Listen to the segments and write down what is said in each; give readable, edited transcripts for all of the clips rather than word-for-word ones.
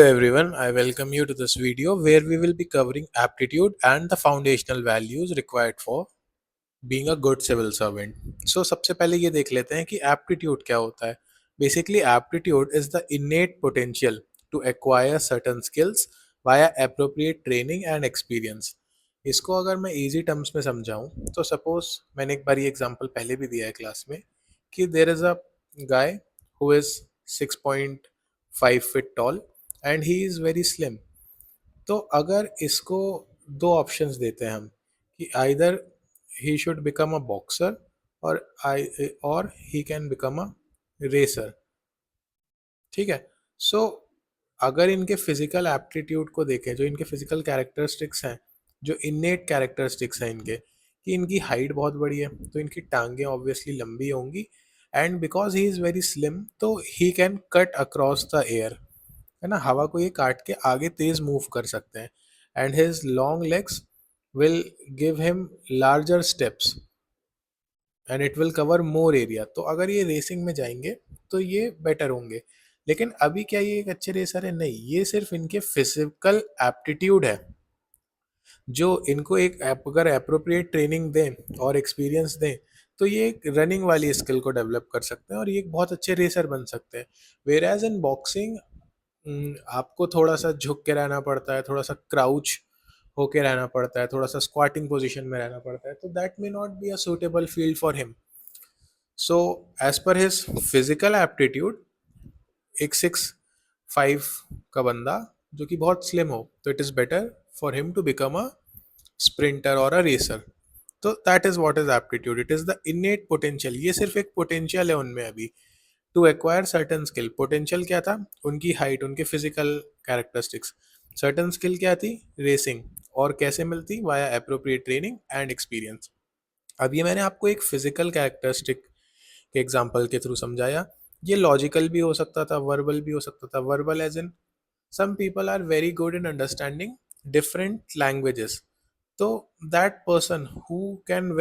Hello everyone, I welcome you to this video where we will be covering aptitude and the foundational values required for being a good civil servant. So सबसे पहले ये देख लेते हैं कि aptitude क्या होता है. Basically, aptitude is the innate potential to acquire certain skills via appropriate training and experience. इसको अगर मैं easy terms में समझाऊं तो suppose मैंने एक बार ये example पहले भी दिया है क्लास में कि there is a guy who is 6.5 feet tall and he is very slim. तो अगर इसको दो ऑप्शंस देते हैं हम कि either he should become a boxer और आई और ही कैन बिकम अ रेसर. ठीक है. सो अगर इनके फिजिकल एप्टीट्यूड को देखें, जो इनके फिजिकल कैरेक्टरिस्टिक्स हैं, जो इननेट कैरेक्टरिस्टिक्स हैं इनके, कि इनकी हाइट बहुत बड़ी है तो इनकी टांगें ऑब्वियसली लंबी होंगी. And because he is very slim तो he can cut across the air, है ना, हवा को ये काट के आगे तेज मूव कर सकते हैं. And his long legs will give him larger steps and it will cover more area. तो अगर ये रेसिंग में जाएंगे तो ये बेटर होंगे. लेकिन अभी क्या ये एक अच्छे रेसर है? नहीं, ये सिर्फ इनके फिजिकल एप्टीट्यूड है जो इनको अगर अप्रोप्रिएट ट्रेनिंग दें और एक्सपीरियंस दें तो ये एक रनिंग वाली स्किल को डेवलप कर सकते हैं और ये एक बहुत अच्छे रेसर बन सकते हैं. वेर एज इन बॉक्सिंग आपको थोड़ा सा झुक के रहना पड़ता है, थोड़ा सा क्राउच होके रहना पड़ता है, थोड़ा सा स्क्वाटिंग पोजीशन में रहना पड़ता है, तो that may not be a suitable field for him. So as per his physical aptitude, एक 6'5" का बंदा जो कि बहुत स्लिम हो तो it is better for him to become a sprinter और अ रेसर. तो that is what is aptitude. It is the innate potential. ये सिर्फ एक पोटेंशियल है उनमें अभी to acquire certain skill. Potential क्या था? उनकी हाइट, उनके फिजिकल कैरेक्टरिस्टिक्स. सर्टन स्किल क्या थी? रेसिंग. और कैसे मिलती? Via appropriate training and experience. अब ये मैंने आपको एक फिजिकल कैरेक्टरिस्टिक के एग्जांपल के थ्रू समझाया. ये लॉजिकल भी हो सकता था, वर्बल भी हो सकता था. Verbal edge in some people are very good in understanding different languages. So that person who can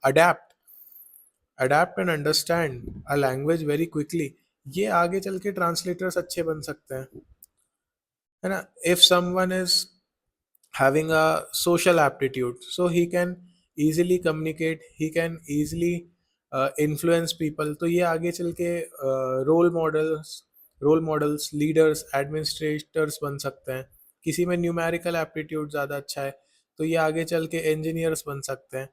adapt and understand a language very quickly, ये आगे चल के ट्रांसलेटर्स अच्छे बन सकते हैं, है ना. If someone is having a social aptitude, so he can easily communicate, he can easily influence people. तो ये आगे चल के रोल मॉडल्स लीडर्स एडमिनिस्ट्रेटर्स बन सकते हैं. किसी में न्यूमेरिकल एप्टीट्यूड ज़्यादा अच्छा है तो ये आगे चल के इंजीनियर्स बन सकते हैं.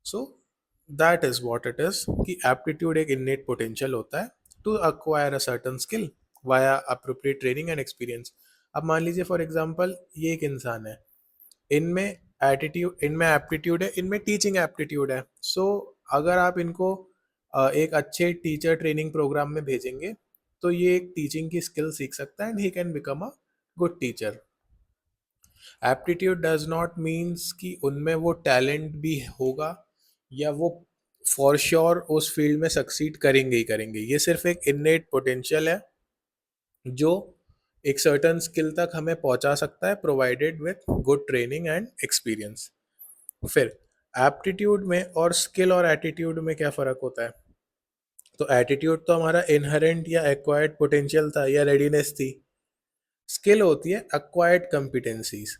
So that is what it is कि एप्टीट्यूड एक इननेट पोटेंशियल होता है to acquire a certain skill via appropriate training and experience. अब मान लीजिए फॉर एग्जांपल ये एक इंसान है, इनमें इनमें एप्टीट्यूड है, इनमें टीचिंग एप्टीट्यूड है. सो अगर आप इनको एक अच्छे टीचर ट्रेनिंग प्रोग्राम में भेजेंगे तो ये एक टीचिंग की स्किल सीख सकता है and he can become a good teacher. Aptitude does not means कि उनमें वो टैलेंट भी होगा या वो फॉर श्योर उस फील्ड में सक्सीड करेंगे ही करेंगे. ये सिर्फ एक इननेट पोटेंशियल है जो एक सर्टन स्किल तक हमें पहुंचा सकता है provided with good training and experience. फिर एप्टीट्यूड में और स्किल और एटीट्यूड में क्या फ़र्क होता है? तो एटीट्यूड तो हमारा इनहेरेंट या एक्वायर्ड पोटेंशियल था या रेडीनेस थी. स्किल होती है एक्वायर्ड कॉम्पिटेंसीज.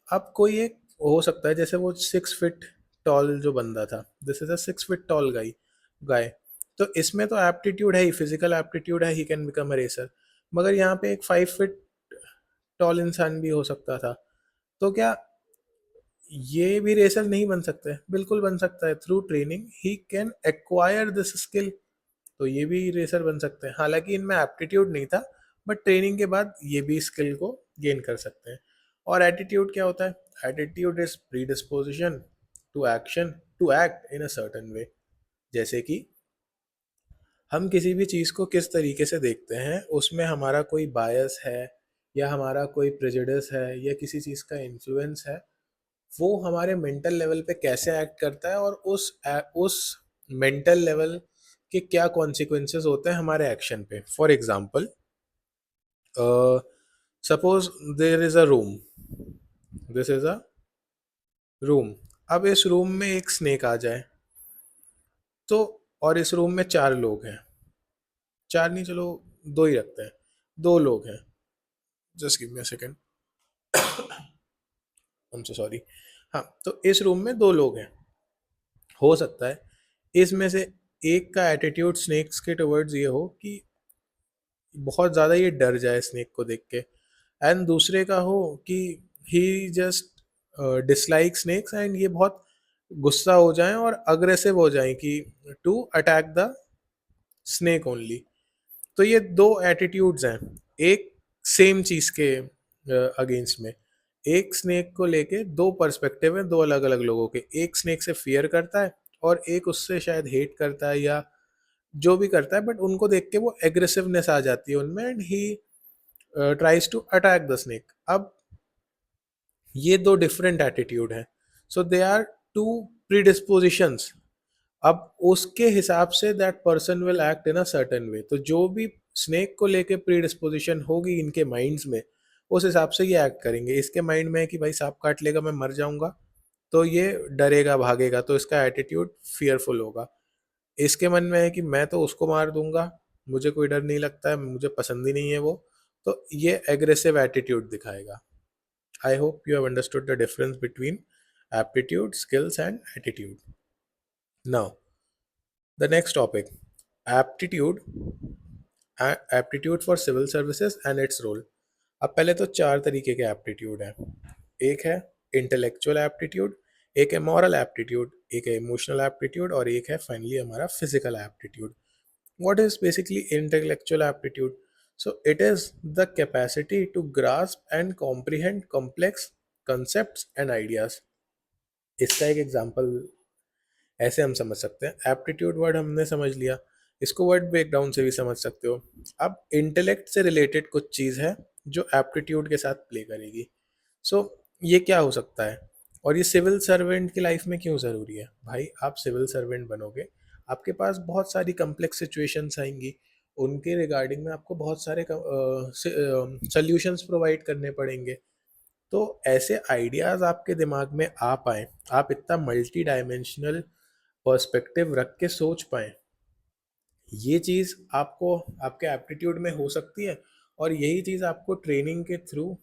अब कोई एक हो सकता है जैसे वो 6 फीट टॉल जो बंदा था, this is a 6 feet tall guy. तो इसमें तो एप्टीट्यूड है ही, फिजिकल एप्टीट्यूड है, he can become a racer. मगर यहाँ पे एक 5 फीट टॉल इंसान भी हो सकता था. तो क्या ये भी रेसर नहीं बन सकता है? बिल्कुल बन सकता है. Through training he can acquire this skill. तो ये भी रेसर बन सकते हैं. हालांकि इनमें एप्टीट्यूड नहीं था बट ट्रेनिंग के बाद ये भी स्किल को गेन कर सकते हैं. और एटीट्यूड क्या होता है? Attitude is predisposition to action, to act in a certain way. जैसे कि हम किसी भी चीज़ को किस तरीके से देखते हैं, उसमें हमारा कोई बायस है या हमारा कोई प्रेजुडिस है या किसी चीज़ का इन्फ्लुएंस है, वो हमारे मेंटल लेवल पे कैसे एक्ट करता है और उस मेंटल लेवल के क्या कॉन्सिक्वेंसेस होते हैं हमारे एक्शन पे. For example, suppose there is a room, this is a room. अब इस रूम में एक स्नेक आ जाए तो, और इस रूम में 4 लोग हैं, 4 नहीं, चलो 2 ही रखते हैं. दो लोग हैं, just give me a second, I am so sorry. हाँ, तो इस रूम में दो लोग हैं, हो सकता है इसमें से एक का एटीट्यूड स्नेक्स के टुवर्ड्स ये हो कि बहुत ज़्यादा ये डर जाए स्नेक को देख के, एंड दूसरे का हो कि ही जस्ट डिसलाइक स्नेक्स एंड ये बहुत गुस्सा हो जाए और अग्रेसिव हो जाए कि to attack the snake only. तो ये दो एटीट्यूड्स हैं एक सेम चीज के अगेंस्ट में। एक स्नेक को लेके दो पर्सपेक्टिव है, दो अलग अलग लोगों के। एक स्नेक से फियर करता है और एक उससे शायद हेट करता है या जो भी करता है, बट उनको देख के वो एग्रेसिवनेस आ जाती है उनमें and he tries to attack the snake. अब ये दो डिफरेंट एटीट्यूड हैं, सो दे आर टू प्रीडिस्पोजिशंस। अब उसके हिसाब say that person will act in a certain वे। तो जो भी स्नेक को लेके प्रीडिस्पोजिशन होगी इनके माइंड्स में, उस हिसाब से ये एक्ट करेंगे। इसके माइंड में है कि भाई सांप काट लेगा मैं मर जाऊंगा, तो ये डरेगा भागेगा, तो इसका एटीट्यूड फियरफुल होगा। इसके मन में है कि मैं तो उसको मार दूंगा, मुझे कोई डर नहीं लगता है, मुझे पसंद ही नहीं है वो, तो ये एग्रेसिव एटीट्यूड दिखाएगा। I hope you have understood the difference between aptitude, skills and attitude. Now the next topic, aptitude, aptitude for civil services and its role. अब पहले तो चार तरीके के एप्टीट्यूड हैं। एक है इंटेलेक्चुअल एप्टीट्यूड, एक है मॉरल एप्टीट्यूड, एक है इमोशनल एप्टीट्यूड और एक है फाइनली हमारा physical aptitude. What is basically intellectual aptitude? So it is the capacity to grasp and comprehend complex concepts and ideas. इसका एक एग्जांपल ऐसे हम समझ सकते हैं, एप्टीट्यूड वर्ड हमने समझ लिया, इसको वर्ड ब्रेकडाउन से भी समझ सकते हो। अब इंटेलेक्ट से रिलेटेड कुछ चीज़ है जो एप्टीट्यूड के साथ प्ले करेगी। सो ये क्या हो सकता है और ये सिविल सर्वेंट की लाइफ में क्यों ज़रूरी है? भाई आप सिविल सर्वेंट बनोगे, आपके पास बहुत सारी कम्प्लेक्स सिचुएशंस आएंगी, उनके रिगार्डिंग में आपको बहुत सारे सल्यूशंस प्रोवाइड करने पड़ेंगे। तो ऐसे आइडियाज़ आपके दिमाग में आ पाए, आप इतना मल्टी डायमेंशनल पर्सपेक्टिव रख के सोच पाए, ये चीज़ आपको आपके एप्टीट्यूड में हो सकती है। और यही चीज़ आपको ट्रेनिंग के थ्रू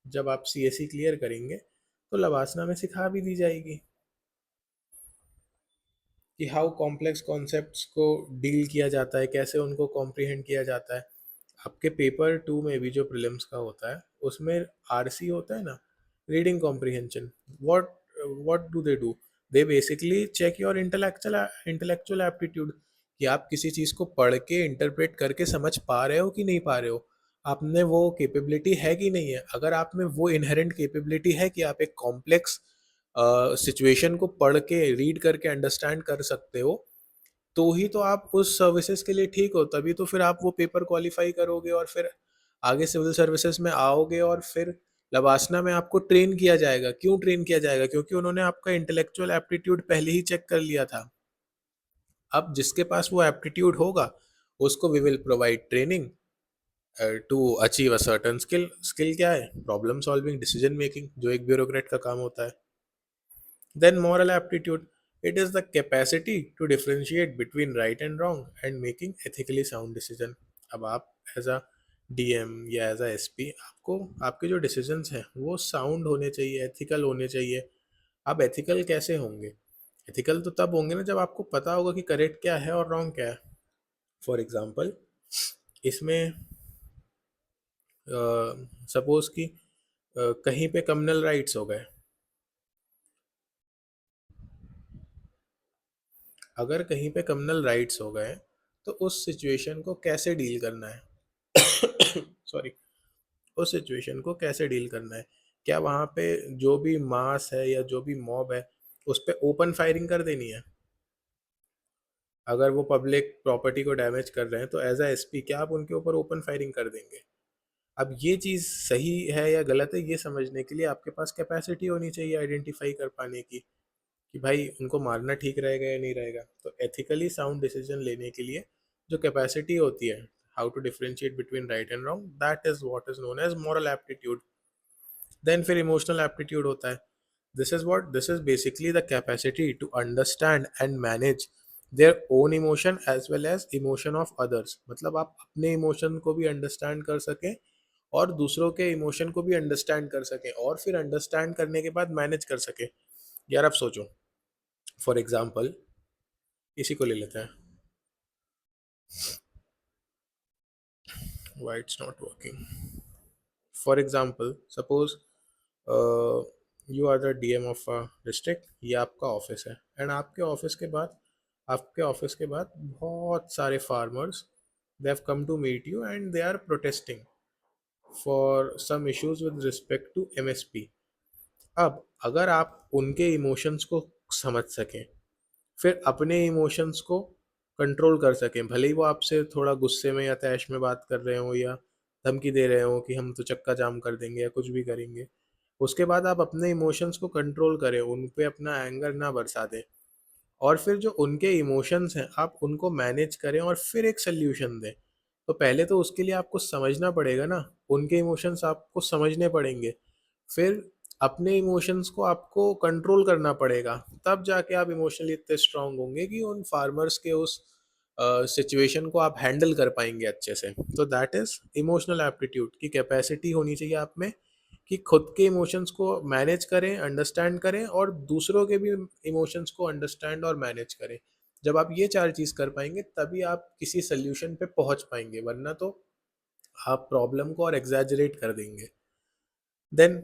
जब आप सीएसई क्लियर करेंगे तो लवासना में सिखा भी दी जाएगी कि हाउ कॉम्प्लेक्स कॉन्सेप्ट्स को डील किया जाता है, कैसे उनको कॉम्प्रिहेंड किया जाता है। आपके पेपर टू में भी जो प्रीलिम्स का होता है उसमें आरसी होता है ना, reading comprehension. What what do they basically check your intellectual aptitude, कि आप किसी चीज़ को पढ़ के इंटरप्रेट करके समझ पा रहे हो कि नहीं पा रहे हो, आप में वो कैपेबिलिटी है कि नहीं है। अगर आप में वो इनहेरेंट कैपेबिलिटी है कि आप एक कॉम्प्लेक्स सिचुएशन को पढ़ के रीड करके अंडरस्टैंड कर सकते हो, तो ही तो आप उस सर्विसेज के लिए ठीक हो, तभी तो फिर आप वो पेपर क्वालिफाई करोगे और फिर आगे सिविल सर्विसेज में आओगे। और फिर लवासना में आपको ट्रेन किया जाएगा। क्यों ट्रेन किया जाएगा? क्योंकि उन्होंने आपका इंटेलेक्चुअल एप्टीट्यूड पहले ही चेक कर लिया था। अब जिसके पास वो एप्टीट्यूड होगा उसको we will provide training to achieve a certain skill. Skill क्या है? प्रॉब्लम सॉल्विंग, डिसीजन मेकिंग, जो एक ब्यूरोक्रेट का काम होता है। Then moral aptitude. It is the capacity to differentiate between right and wrong and making ethically sound decision. अब आप एज अ डीएम या एज अ एसपी, आपको आपके जो डिसीजंस हैं वो साउंड होने चाहिए, एथिकल होने चाहिए। आप एथिकल कैसे होंगे? एथिकल तो तब होंगे ना जब आपको पता होगा कि करेक्ट क्या है और रॉन्ग क्या है। फॉर एग्जांपल, इसमें सपोज कि कहीं पे कम्युनल राइट्स हो गए। अगर कहीं पे कम्युनल राइट्स हो गए तो उस सिचुएशन को कैसे डील करना है? सॉरी, उस सिचुएशन को कैसे डील करना है? क्या वहाँ पे जो भी मास है या जो भी मॉब है उस पे ओपन फायरिंग कर देनी है? अगर वो पब्लिक प्रॉपर्टी को डैमेज कर रहे हैं तो एज अ एसपी क्या आप उनके ऊपर ओपन फायरिंग कर देंगे? अब ये चीज़ सही है या गलत है ये समझने के लिए आपके पास कैपेसिटी होनी चाहिए आइडेंटिफाई कर पाने की, कि भाई उनको मारना ठीक रहेगा या नहीं रहेगा। तो एथिकली साउंड डिसीजन लेने के लिए जो कैपेसिटी होती है, how to differentiate between right and wrong, that is what is known as moral aptitude. Then फिर इमोशनल एप्टीट्यूड होता है। This is basically the capacity to understand and manage their own emotion as well as emotion of others, मतलब आप अपने emotion को भी understand कर सकें और दूसरों के इमोशन को भी अंडरस्टैंड कर सकें, और फिर अंडरस्टैंड करने के बाद मैनेज कर सकें। यार आप सोचो, फॉर एग्जाम्पल इसी को ले लेते हैं। Why it's not working? For example suppose you are the DM of a district, ये आपका ऑफिस है, एंड आपके ऑफिस के बाद बहुत सारे farmers they have come to meet you and they are protesting for some issues with respect to MSP. अब अगर आप उनके इमोशंस को समझ सकें, फिर अपने इमोशंस को कंट्रोल कर सकें, भले ही वो आपसे थोड़ा गुस्से में या तैश में बात कर रहे हो या धमकी दे रहे हो कि हम तो चक्का जाम कर देंगे या कुछ भी करेंगे, उसके बाद आप अपने इमोशंस को कंट्रोल करें, उन पे अपना एंगर ना बरसा दें, और फिर जो उनके इमोशंस हैं आप उनको मैनेज करें और फिर एक सोल्यूशन दें। तो पहले तो उसके लिए आपको समझना पड़ेगा ना, उनके इमोशंस आपको समझने पड़ेंगे, फिर अपने इमोशंस को आपको कंट्रोल करना पड़ेगा, तब जाके आप इमोशनली इतने स्ट्रांग होंगे कि उन फार्मर्स के उस सिचुएशन को आप हैंडल कर पाएंगे अच्छे से। तो दैट इज इमोशनल एप्टीट्यूड की कैपेसिटी होनी चाहिए आप में, कि खुद के इमोशंस को मैनेज करें, अंडरस्टैंड करें, और दूसरों के भी इमोशंस को अंडरस्टैंड और मैनेज करें। जब आप ये चार चीज़ कर पाएंगे तभी आप किसी सोल्यूशन पे पहुंच पाएंगे, वरना तो आप प्रॉब्लम को और एग्जैजरेट कर देंगे। Then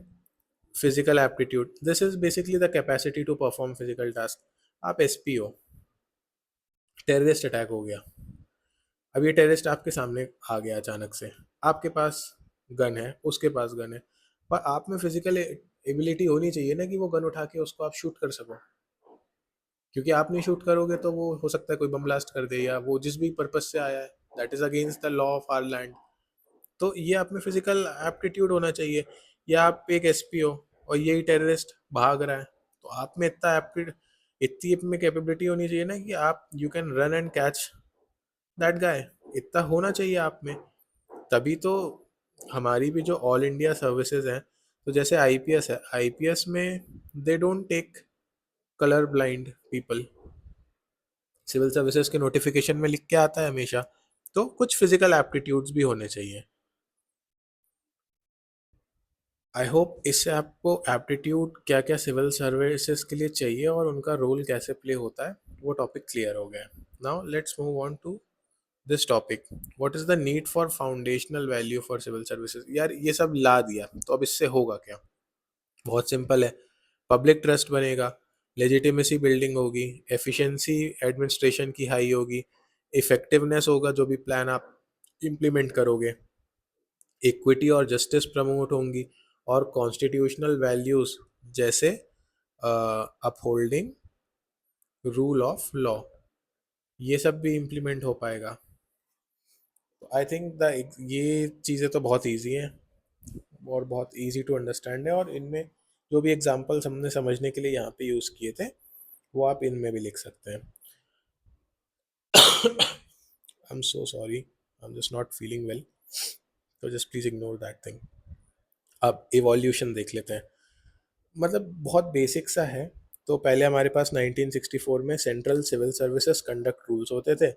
physical aptitude, this is basically the capacity to perform physical task. आप एसपी हो, टेररिस्ट अटैक हो गया, अब ये टेररिस्ट आपके सामने आ गया अचानक से, आपके पास गन है, उसके पास गन है, पर आप में फिजिकल एबिलिटी होनी चाहिए ना कि वो गन उठा के उसको आप शूट कर सको, क्योंकि आप नहीं शूट करोगे तो वो हो सकता है कोई बम ब्लास्ट कर दे, या वो जिस भी पर्पज से आया है that is against the law of our land. तो ये आप में फिजिकल एप्टीट्यूड होना चाहिए। या आप एक एसपी हो और यही टेररिस्ट भाग रहा है, तो आप में इतनी में कैपेबिलिटी होनी चाहिए ना कि आप you can run and catch that guy, इतना होना चाहिए आप में। तभी तो हमारी भी जो ऑल इंडिया सर्विसेज हैं, तो जैसे आईपीएस है, आईपीएस में they don't take colour blind people, civil services के नोटिफिकेशन में लिख के आता है हमेशा। तो कुछ फिजिकल एप्टीट्यूड्स भी होने चाहिए। आई होप इससे आपको एप्टीट्यूड क्या क्या सिविल सर्विसेज के लिए चाहिए और उनका रोल कैसे प्ले होता है वो टॉपिक क्लियर हो गया। Now let's move on to this topic, what is the need for foundational value for civil services. यार ये सब ला दिया तो अब इससे होगा क्या? बहुत सिंपल है, पब्लिक ट्रस्ट बनेगा, लेजिटिमेसी बिल्डिंग होगी, एफिशिएंसी एडमिनिस्ट्रेशन की हाई होगी, इफेक्टिवनेस होगा जो भी प्लान आप इम्प्लीमेंट करोगे, इक्विटी और जस्टिस प्रमोट होंगी, और कॉन्स्टिट्यूशनल वैल्यूज जैसे अपहोल्डिंग रूल ऑफ लॉ, ये सब भी इम्प्लीमेंट हो पाएगा। आई थिंक द ये चीज़ें तो बहुत इजी हैं और बहुत इजी टू अंडरस्टैंड है, और इनमें जो भी एग्जांपल्स हमने समझने के लिए यहाँ पे यूज़ किए थे वो आप इनमें भी लिख सकते हैं। I am so sorry, I am just not feeling well, तो just please ignore that thing. अब इवोल्यूशन देख लेते हैं, मतलब बहुत बेसिक सा है। तो पहले हमारे पास 1964 में central civil services conduct rules होते थे,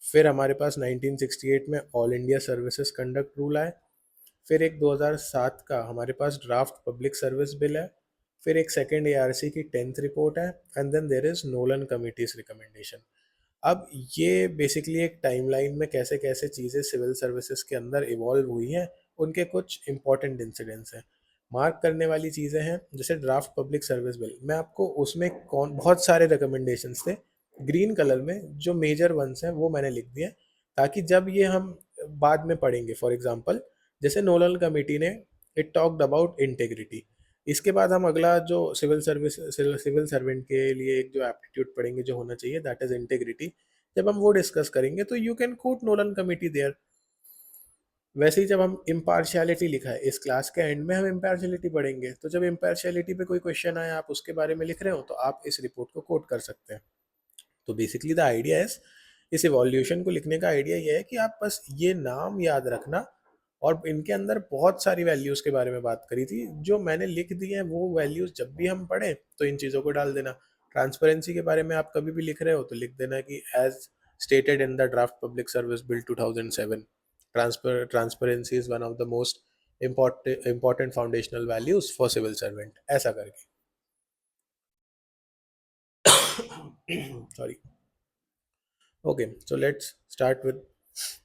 फिर हमारे पास 1968 में all India services conduct rule आए, फिर एक 2007 का हमारे पास ड्राफ्ट पब्लिक सर्विस बिल है, फिर एक सेकेंड एआरसी की 10th रिपोर्ट है, and then there is Nolan committee's recommendation. अब ये बेसिकली एक टाइमलाइन में कैसे कैसे चीज़ें सिविल सर्विसेज के अंदर इवॉल्व हुई हैं, उनके कुछ इंपॉर्टेंट इंसिडेंट्स हैं, मार्क करने वाली चीज़ें हैं। जैसे ड्राफ्ट पब्लिक सर्विस बिल, मैं आपको उसमें कौन बहुत सारे रिकमेंडेशंस थे ग्रीन कलर में, जो मेजर वंस हैं वो मैंने लिख दिए, ताकि जब ये हम बाद में पढ़ेंगे, फॉर एग्जांपल जैसे नोलन कमेटी ने इट टॉक्ड अबाउट इंटेग्रिटी, इसके बाद हम अगला जो सिविल सर्वेंट के लिए एक जो एप्टीट्यूड पढ़ेंगे जो होना चाहिए दैट इज इंटेग्रिटी, जब हम वो डिस्कस करेंगे तो you can quote Nolan committee there. वैसे ही जब हम इम्पार्शियलिटी लिखा है, इस क्लास के एंड में हम इम्पार्शियलिटी पढ़ेंगे, तो जब इम्पार्शियलिटी पे कोई क्वेश्चन आए, आप उसके बारे में लिख रहे हो, तो आप इस रिपोर्ट को कोट कर सकते हैं। तो बेसिकली द आइडिया है, इस इवोल्यूशन को लिखने का आइडिया ये है कि आप बस ये नाम याद रखना, और इनके अंदर बहुत सारी वैल्यूज़ के बारे में बात करी थी, जो मैंने लिख दी है वो वैल्यूज़ जब भी हम पढ़ें तो इन चीज़ों को डाल देना। ट्रांसपेरेंसी के बारे में आप कभी भी लिख रहे हो तो लिख देना कि as stated in the draft public service bill 2007, transparency is one of the most important foundational values for civil servant, ऐसा करके। Sorry. Okay, so let's start with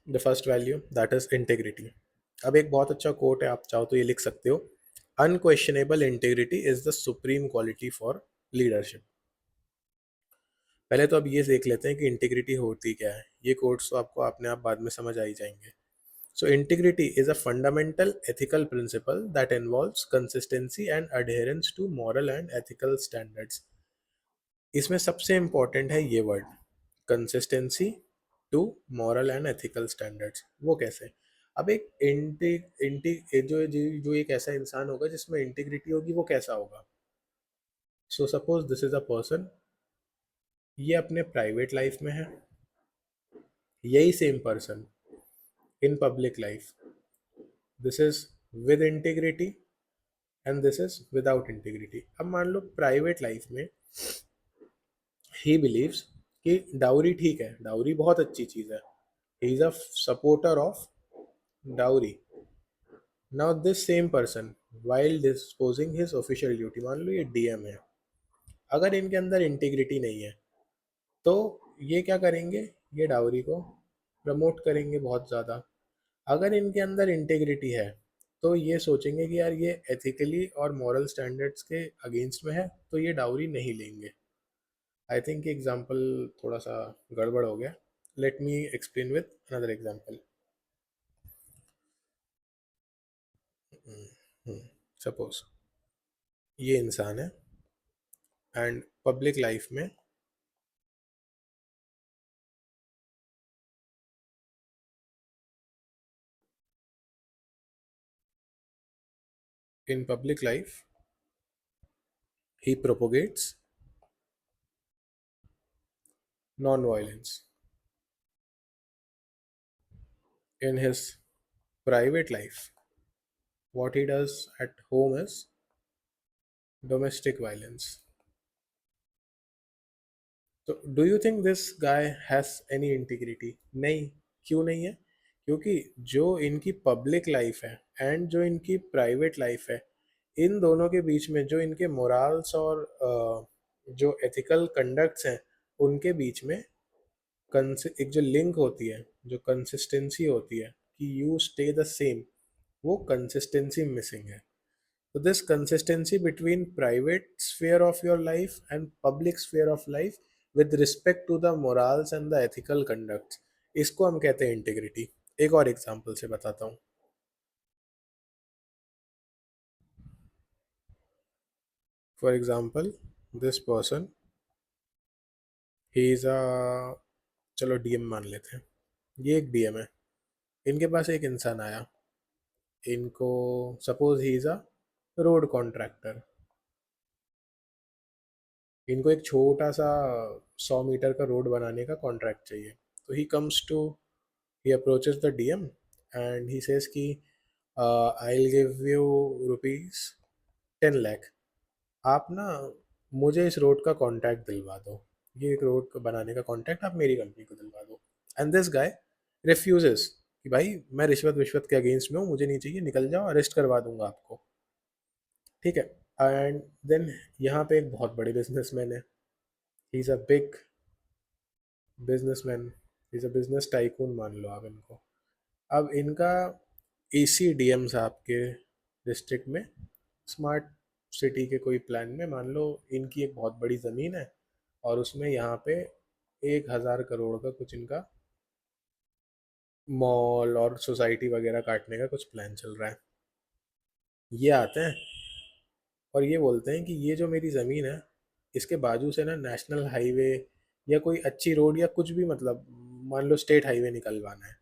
the first value, that is integrity. अब एक बहुत अच्छा coat है, आप चाहो तो ये लिख सकते हो, unquestionable integrity is the supreme quality for leadership. पहले तो अब ये देख लेते हैं कि इंटीग्रिटी होती क्या है। ये कोड्स तो आपको अपने आप बाद में समझ आ ही जाएंगे। So integrity is a fundamental ethical principle that involves consistency and adherence to moral and ethical standards. इसमें सबसे इंपॉर्टेंट है ये word, consistency to moral and ethical standards. वो कैसे? अब एक इंटी इंटी जो एक ऐसा इंसान होगा जिसमें इंटीग्रिटी होगी, वो कैसा होगा? So suppose this is a person, ये अपने प्राइवेट लाइफ में है, यही same person in public life, this is with integrity and this is without integrity. अब मान लो प्राइवेट लाइफ में ही बिलीव्स कि डाउरी ठीक है, डाउरी बहुत अच्छी चीज है, he is a supporter of dowry. Now this same person while disposing his official duty, मान लो ये डीएम है, अगर इनके अंदर इंटीग्रिटी नहीं है तो ये क्या करेंगे, ये डाउरी को प्रमोट करेंगे बहुत ज़्यादा। अगर इनके अंदर इंटेग्रिटी है तो ये सोचेंगे कि यार ये एथिकली और मॉरल स्टैंडर्ड्स के अगेंस्ट में है, तो ये डाउरी नहीं लेंगे। आई थिंक एग्जाम्पल थोड़ा सा गड़बड़ हो गया, let me explain with another example. Suppose ये इंसान है एंड पब्लिक लाइफ में in public life he propagates non-violence. In his private life, what he does at home is domestic violence. तो do you think this guy has any integrity? नहीं। क्यों नहीं है? क्योंकि जो इनकी पब्लिक लाइफ है एंड जो इनकी प्राइवेट लाइफ है, इन दोनों के बीच में जो इनके मोरल्स और जो एथिकल कंडक्ट्स हैं, उनके बीच में एक जो लिंक होती है, जो कंसिस्टेंसी होती है कि यू स्टे द सेम, वो कंसिस्टेंसी मिसिंग है। So this consistency between private sphere of your life and public sphere of life with respect to the morals and the ethical conduct, इसको हम कहते हैं इंटीग्रिटी। एक और एग्जांपल से बताता हूँ। For example this person, he is a, चलो डीएम मान लेते हैं, ये एक डीएम है, इनके पास एक इंसान आया, इनको suppose he is a road contractor, इनको एक छोटा सा 100 मीटर का रोड बनाने का कॉन्ट्रैक्ट चाहिए। तो he comes to, he approaches the DM and he says कि I'll give you rupees 10 lakh, आप ना मुझे इस रोड का कॉन्ट्रैक्ट दिलवा दो, ये एक रोड को बनाने का कॉन्ट्रैक्ट आप मेरी कंपनी को दिलवा दो। एंड दिस गाय रिफ्यूजेस कि भाई मैं रिश्वत विश्वत के अगेंस्ट में हूँ, मुझे नहीं चाहिए, निकल जाओ, अरेस्ट करवा दूंगा आपको। ठीक है। एंड देन यहाँ पे एक बहुत बड़े बिजनेसमैन है, he is a big businessman, he is a business tycoon मान लो आप इनको। अब इनका एसी डीएम साहब के डिस्ट्रिक्ट में स्मार्ट सिटी के कोई प्लान में मान लो इनकी एक बहुत बड़ी ज़मीन है और उसमें यहाँ पे 1,000 करोड़ का कुछ इनका मॉल और सोसाइटी वगैरह काटने का कुछ प्लान चल रहा है। ये आते हैं और ये बोलते हैं कि ये जो मेरी ज़मीन है, इसके बाजू से ना नेशनल हाईवे या कोई अच्छी रोड या कुछ भी, मतलब मान लो स्टेट हाईवे निकलवाना है।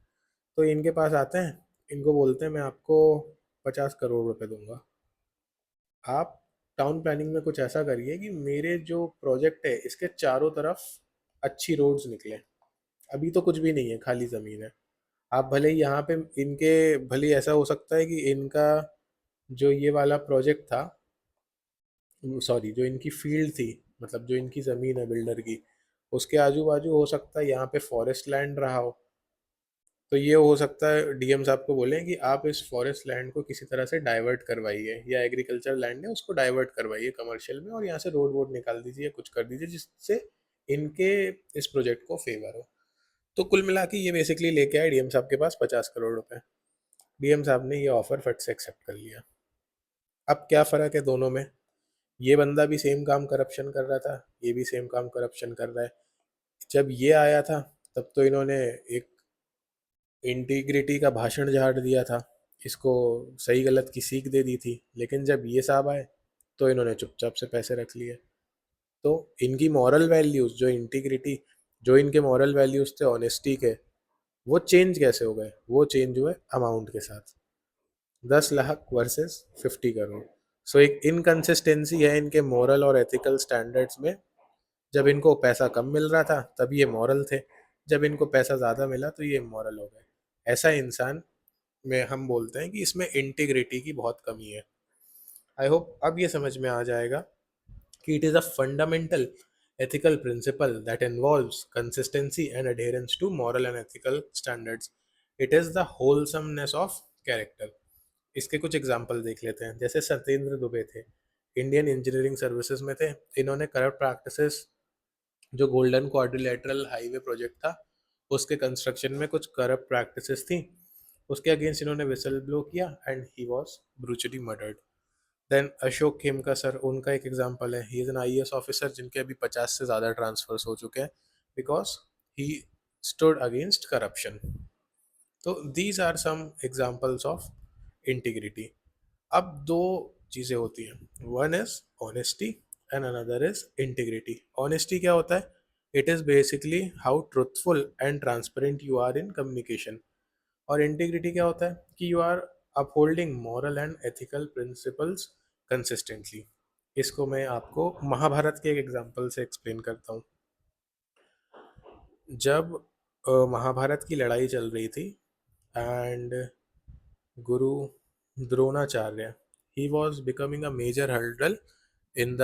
तो इनके पास आते हैं, इनको बोलते हैं मैं आपको 50 करोड़ रुपए दूंगा, आप टाउन प्लानिंग में कुछ ऐसा करिए कि मेरे जो प्रोजेक्ट है इसके चारों तरफ अच्छी रोड्स निकले। अभी तो कुछ भी नहीं है, खाली ज़मीन है। आप भले ही यहाँ पे इनके, भले ही ऐसा हो सकता है कि इनका जो ये वाला प्रोजेक्ट था, सॉरी जो इनकी फील्ड थी, मतलब जो इनकी ज़मीन है बिल्डर की, उसके आजू बाजू हो सकता है यहाँ पे फॉरेस्ट लैंड रहा हो। तो ये हो सकता है डीएम साहब को बोलें कि आप इस फॉरेस्ट लैंड को किसी तरह से डाइवर्ट करवाइए, या एग्रीकल्चर लैंड है उसको डाइवर्ट करवाइए कमर्शियल में, और यहाँ से रोड वोड निकाल दीजिए, कुछ कर दीजिए जिससे इनके इस प्रोजेक्ट को फेवर हो। तो कुल मिला के ये बेसिकली लेके आए डीएम साहब के पास 50 करोड़ रुपए। डीएम साहब ने ये ऑफर फट से एक्सेप्ट कर लिया। अब क्या फ़र्क है दोनों में? ये बंदा भी सेम काम करप्शन कर रहा था, ये भी सेम काम करप्शन कर रहा है। जब ये आया था तब तो इन्होंने एक इंटीग्रिटी का भाषण झाड़ दिया था, इसको सही गलत की सीख दे दी थी। लेकिन जब ये साहब आए तो इन्होंने चुपचाप से पैसे रख लिए। तो इनकी मॉरल वैल्यूज़, जो इंटीग्रिटी, जो इनके मॉरल वैल्यूज़ थे ऑनेस्टी के, वो चेंज कैसे हो गए? वो चेंज हुए अमाउंट के साथ। 10 लाख वर्सेस 50 करोड़। सो एक इनकंसिस्टेंसी है इनके मॉरल और एथिकल स्टैंडर्ड्स में। जब इनको पैसा कम मिल रहा था तब ये मॉरल थे, जब इनको पैसा ज़्यादा मिला तो ये मॉरल हो गए। ऐसा इंसान में हम बोलते हैं कि इसमें इंटीग्रिटी की बहुत कमी है। आई होप अब ये समझ में आ जाएगा कि it is a fundamental ethical principle that involves consistency and adherence to moral and ethical standards. It is the wholesomeness of character. इसके कुछ एग्जाम्पल देख लेते हैं। जैसे सत्येंद्र दुबे थे, इंडियन इंजीनियरिंग सर्विसेज में थे। इन्होंने करप्ट प्रैक्टिसेस, जो गोल्डन क्वाड्रिलेटरल हाईवे प्रोजेक्ट था उसके कंस्ट्रक्शन में कुछ करप्ट प्रैक्टिसेस थी, उसके अगेंस्ट इन्होंने विसल ब्लो किया and he was brutally murdered. Then Ashok Khemka sir, उनका एक एग्जांपल है। He is an IAS officer जिनके अभी 50 से ज़्यादा ट्रांसफर्स हो चुके हैं because he stood against corruption. तो these are some examples of integrity. अब दो चीज़ें होती हैं, one is honesty and another is integrity. Honesty क्या होता है? It is basically how truthful and transparent you are in communication. और इंटीग्रिटी क्या होता है? कि you are upholding moral and ethical principles consistently. इसको मैं आपको महाभारत के एक एग्जांपल से एक्सप्लेन करता हूँ। जब महाभारत की लड़ाई चल रही थी and Guru Dronacharya, he was becoming a major hurdle in the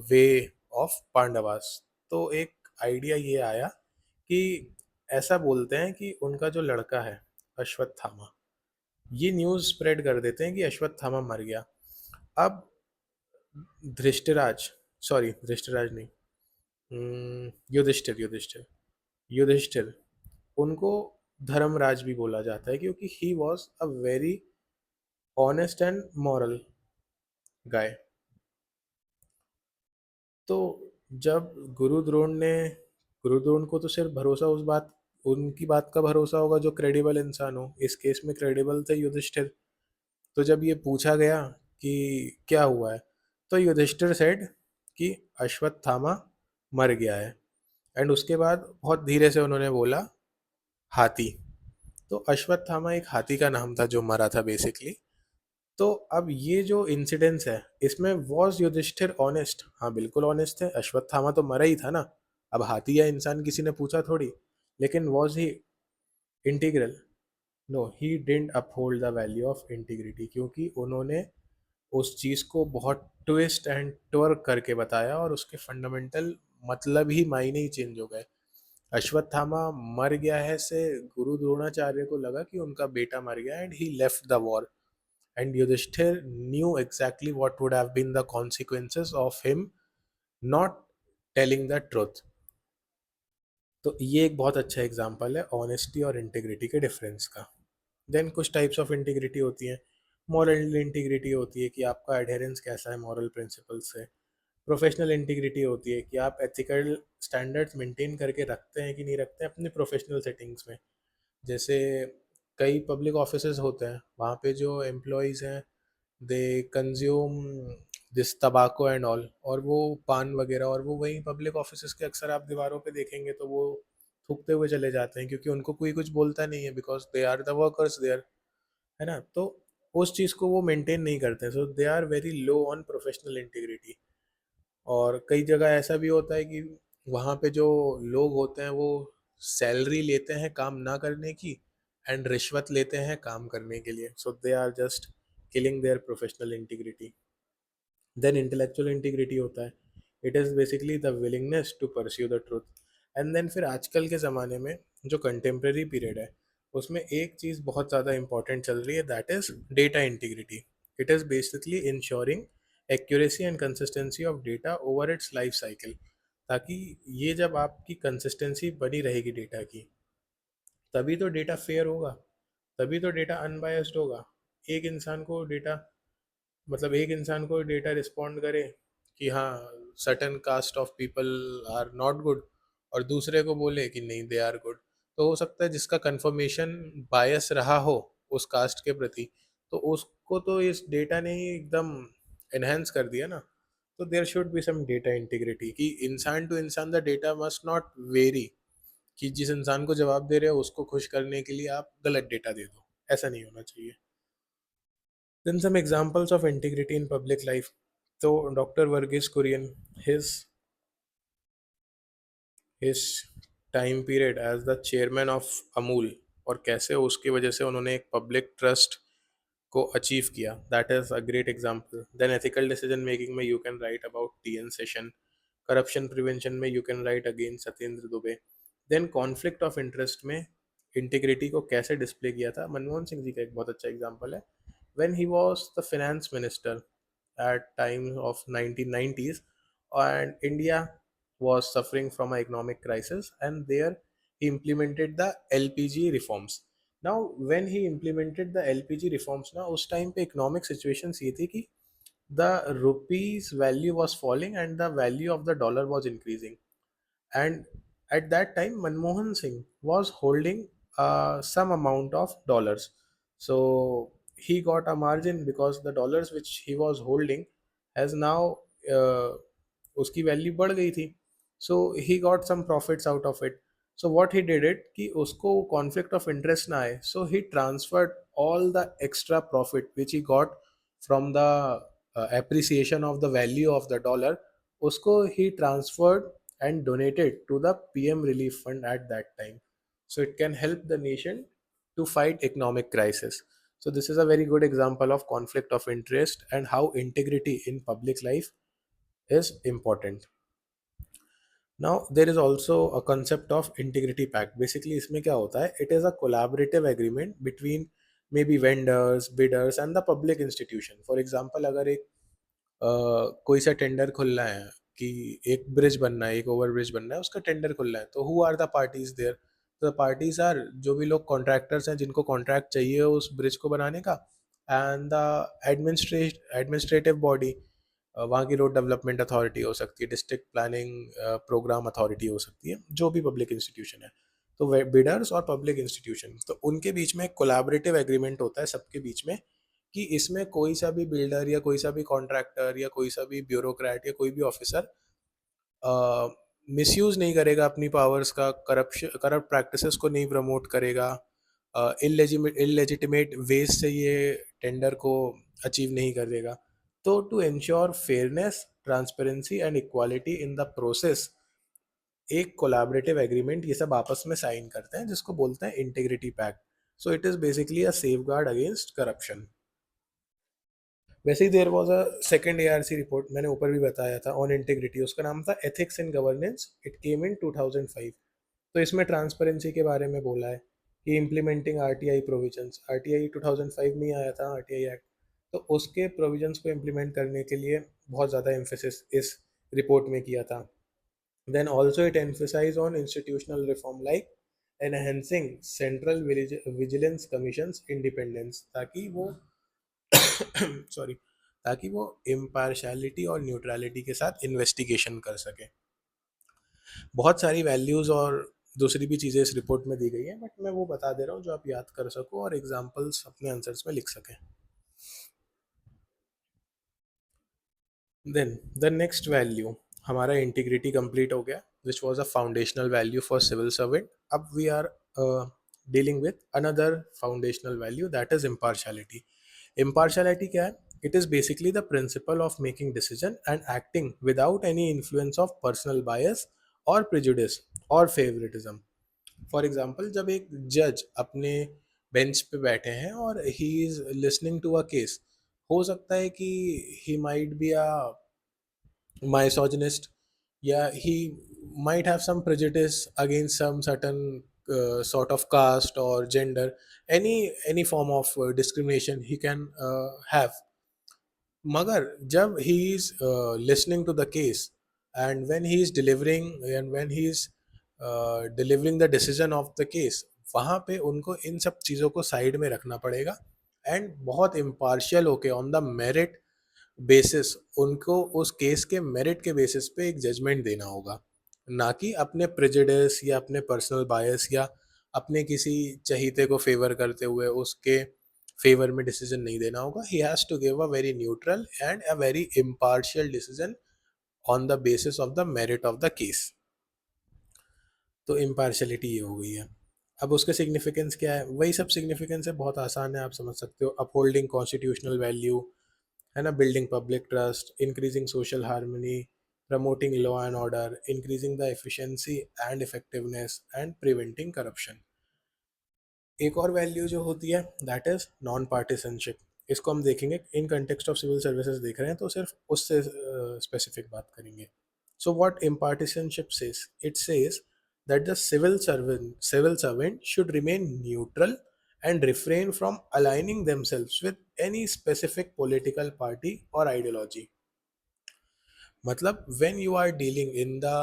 way of Pandavas. तो एक आइडिया ये आया कि ऐसा बोलते हैं कि उनका जो लड़का है अश्वत्थामा, ये न्यूज़ स्प्रेड कर देते हैं कि अश्वत्थामा मर गया। अब धृष्टराज, सॉरी धृष्टराज नहीं, युधिष्ठिर युधिष्ठिर युधिष्ठिर, उनको धर्मराज भी बोला जाता है क्योंकि he was a very honest and moral guy. तो जब गुरु द्रोण को तो सिर्फ भरोसा उस बात, उनकी बात का भरोसा होगा जो क्रेडिबल इंसान हो। इस केस में क्रेडिबल थे युधिष्ठिर। तो जब ये पूछा गया कि क्या हुआ है, तो युधिष्ठिर सेड कि अश्वत्थामा मर गया है। एंड उसके बाद बहुत धीरे से उन्होंने बोला हाथी। तो अश्वत्थामा एक हाथी का नाम था जो मरा था बेसिकली। तो अब ये जो इंसिडेंस है इसमें वॉज युधिष्ठिर ऑनेस्ट? हाँ बिल्कुल ऑनेस्ट थे, अश्वत्थामा तो मरा ही था ना। अब हाथी या इंसान किसी ने पूछा थोड़ी। लेकिन was he integral? No, he didn't uphold the value of integrity, क्योंकि उन्होंने उस चीज़ को बहुत ट्विस्ट एंड ट्वर्क करके बताया और उसके फंडामेंटल मतलब ही मायने ही चेंज हो गए। अश्वत्थामा मर गया है से गुरु द्रोणाचार्य को लगा कि उनका बेटा मर गया and he left the war. And Yudhishthir knew exactly what would have been the consequences of him not telling the truth. तो ये एक बहुत अच्छा एग्जाम्पल है ऑनेस्टी और इंटीग्रिटी के डिफरेंस का। देन कुछ टाइप्स ऑफ इंटीग्रिटी होती हैं। मॉरल इंटीग्रिटी होती है कि आपका एडहेरेंस कैसा है मॉरल प्रिंसिपल से। प्रोफेशनल इंटीग्रिटी होती है कि आप एथिकल स्टैंडर्ड्स मेंटेन करके रखते हैं कि नहीं रखते हैं अपने प्रोफेशनल सेटिंग्स में। जैसे कई पब्लिक ऑफिसेज होते हैं, वहाँ पे जो एम्प्लॉयज़ हैं they consume this tobacco and all, और वो पान वगैरह, और वो वहीं पब्लिक ऑफिसेज के अक्सर आप दीवारों पे देखेंगे तो वो थूकते हुए चले जाते हैं क्योंकि उनको कोई कुछ बोलता नहीं है, because they are the workers there, है ना। तो उस चीज़ को वो मेंटेन नहीं करते, so they are very low on professional integrity. और कई जगह ऐसा भी होता है कि वहाँ पे जो लोग होते हैं वो सैलरी लेते हैं काम ना करने की एंड रिश्वत लेते हैं काम करने के लिए, so they are just killing their professional integrity. Then intellectual integrity होता है it is basically the willingness to pursue the truth. And then फिर आजकल के ज़माने में जो कंटेम्प्रेरी पीरियड है, उसमें एक चीज़ बहुत ज़्यादा इंपॉर्टेंट चल रही है, that is data integrity. It is basically ensuring accuracy and consistency of data over it's life cycle. ताकि ये जब आपकी कंसिस्टेंसी बनी रहेगी डेटा की, तभी तो डेटा फेयर होगा, तभी तो डेटा अनबायस्ड होगा। एक इंसान को डेटा, मतलब एक इंसान को डेटा रिस्पॉन्ड करे कि हाँ certain caste of people are not good, और दूसरे को बोले कि नहीं दे आर गुड, तो हो सकता है जिसका कंफर्मेशन बायस रहा हो उस कास्ट के प्रति, तो उसको तो इस डेटा ने ही एकदम एनहेंस कर दिया ना। तो there should be some data integrity कि इंसान टू इंसान the data must not vary, कि जिस इंसान को जवाब दे रहे हो उसको खुश करने के लिए आप गलत डेटा दे दो, ऐसा नहीं होना चाहिए। Then some examples of integrity in public life. So Dr. Varghese Kurian, his time period as the chairman of Amul, और कैसे उसकी वजह से उन्होंने एक पब्लिक ट्रस्ट को अचीव किया, that is a great example. Then ethical decision making में you can write about T N Seshan. Corruption prevention में you can write again Satyendra Dubey. Then conflict of interest में इंटीग्रिटी को कैसे डिस्प्ले किया था, मनमोहन सिंह जी का एक बहुत अच्छा एग्जांपल है। when he was the finance minister at time of 1990s, and India was suffering from an economic crisis, and there he implemented the LPG reforms. Now when he implemented the LPG reforms ना, उस time पे economic situation ये थी कि the rupees value was falling and the value of the dollar was increasing. And at that time Manmohan Singh was holding some amount of dollars, so he got a margin because the dollars which he was holding has now uh, उसकी value बढ़ गई थी, so he got some profits out of it. So what he did it कि उसको conflict of interest ना आए, so he transferred all the extra profit which he got from the appreciation of the value of the dollar, उसको he transferred and donated to the PM relief fund at that time, so it can help the nation to fight economic crisis. So this is a very good example of conflict of interest and how integrity in public life is important. Now there is also a concept of integrity pact. Basically इसमें क्या होता है, it is a collaborative agreement between maybe vendors, bidders and the public institution. For example अगर एक कोई सा tender खुलना है कि एक ब्रिज बनना है, एक ओवर ब्रिज बनना है, उसका टेंडर खुलना है, तो who are the parties there? The parties are जो भी लोग कॉन्ट्रैक्टर्स हैं जिनको कॉन्ट्रैक्ट चाहिए उस ब्रिज को बनाने का, एंड द एडमिनिस्ट्रेटिव बॉडी, वहाँ की रोड डेवलपमेंट अथॉरिटी हो सकती है, डिस्ट्रिक्ट प्लानिंग प्रोग्राम अथॉरिटी हो सकती है, जो भी पब्लिक इंस्टीट्यूशन है। तो बिडर्स और पब्लिक इंस्टीट्यूशन, तो उनके बीच में एक कोलैबोरेटिव एग्रीमेंट होता है सबके बीच में, कि इसमें कोई सा भी बिल्डर या कोई सा भी कॉन्ट्रैक्टर या कोई सा भी ब्यूरोक्रेट या कोई भी ऑफिसर मिसयूज नहीं करेगा अपनी पावर्स का, करप्ट प्रैक्टिसेस को नहीं प्रमोट करेगा, इलेजिटिमेट वेज से ये टेंडर को अचीव नहीं करेगा। तो to ensure fairness, transparency and equality in the process, एक कोलैबोरेटिव एग्रीमेंट ये सब आपस में साइन करते हैं जिसको बोलते हैं integrity pact. So it is basically a safeguard against corruption. वैसे ही there was a second ARC report, मैंने ऊपर भी बताया था, ऑन इंटीग्रिटी, उसका नाम था ethics in governance, it came in 2005। तो इसमें ट्रांसपेरेंसी के बारे में बोला है कि इम्प्लीमेंटिंग आरटीआई प्रोविजंस, आरटीआई 2005 में ही आया था आरटीआई एक्ट, तो उसके प्रोविजंस को इम्प्लीमेंट करने के लिए बहुत ज़्यादा एम्फेसिस इस रिपोर्ट में किया था। Then also it emphasise on institutional reform like enhancing central vigilance commissions independence, ताकि वो सॉरी, ताकि वो इम्पार्शलिटी और न्यूट्रलिटी के साथ इन्वेस्टिगेशन कर सके। बहुत सारी वैल्यूज़ और दूसरी भी चीज़ें इस रिपोर्ट में दी गई हैं, बट मैं वो बता दे रहा हूँ जो आप याद कर सको और एग्जाम्पल्स अपने आंसर्स में लिख सकें। देन द नेक्स्ट वैल्यू, हमारा इंटीग्रिटी कंप्लीट हो गया, which was a foundational value for civil servant. अब we are dealing with another foundational value, that is impartiality. Impartiality क्या है? It is basically the principle of making decision and acting without any influence of personal bias और prejudice और favouritism. For example जब एक जज अपने bench पे बैठे हैं और he is listening to a case, हो सकता है कि he might be a misogynist, yeah, he might have some prejudice against some certain sort of caste or gender, any form of discrimination he can have. मगर जब he is listening to the case, and when he is delivering, and when he is delivering the decision of the case, वहाँ पे उनको इन सब चीज़ों को side में रखना पड़ेगा, एंड बहुत इम्पार्शियल होके ऑन द मेरिट बेसिस उनको उस केस के मेरिट के बेसिस पे एक जजमेंट देना होगा, ना कि अपने प्रेजुडिस या अपने पर्सनल बायस या अपने किसी चहीते को फेवर करते हुए उसके फेवर में डिसीजन नहीं देना होगा. He has to give a very neutral and a very impartial decision on the basis of the merit of the case. तो इम्पार्शलिटी ये हो गई है. अब उसके सिग्निफिकेंस क्या है, वही सब सिग्निफिकेंस है, बहुत आसान है, आप समझ सकते हो. अपहोल्डिंग कॉन्स्टिट्यूशनल वैल्यू, है ना, building public trust, increasing social harmony, promoting law and order, increasing the efficiency and effectiveness, and preventing corruption. एक और वैल्यू जो होती है दैट इज नॉन पार्टिसनशिप. इसको हम देखेंगे इन कंटेक्स्ट ऑफ सिविल सर्विसेज देख रहे हैं तो सिर्फ उससे स्पेसिफिक बात करेंगे. So what impartisanship says, it says that the civil servant should remain neutral and refrain from aligning themselves with any specific political party or ideology. मतलब when you are dealing in the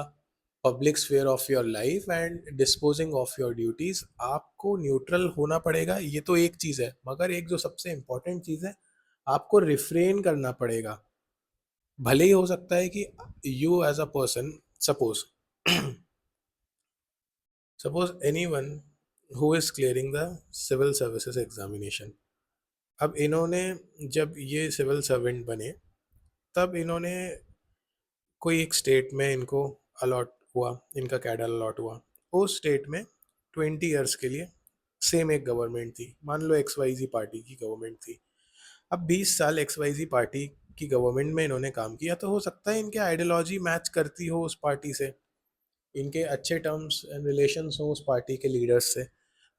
public sphere of your life and disposing of your duties, आपको neutral होना पड़ेगा, ये तो एक चीज़ है, मगर एक जो सबसे इंपॉर्टेंट चीज़ है, आपको रिफ्रेन करना पड़ेगा. भले ही हो सकता है कि you as a person, suppose suppose anyone who is clearing the civil services examination. अब इन्होंने, जब ये सिविल सर्वेंट बने, तब इन्होंने कोई एक स्टेट में इनको अलॉट हुआ, इनका कैडर अलॉट हुआ. उस स्टेट में 20 ईयर्स के लिए सेम एक गवर्नमेंट थी, मान लो एक्स वाई जी पार्टी की गवर्नमेंट थी. अब 20 साल एक्स वाई जी पार्टी की गवर्नमेंट में इन्होंने काम किया, तो हो सकता है इनके आइडियोलॉजी मैच करती हो उस पार्टी से, इनके अच्छे टर्म्स एंड रिलेशंस हो उस पार्टी के लीडर्स से.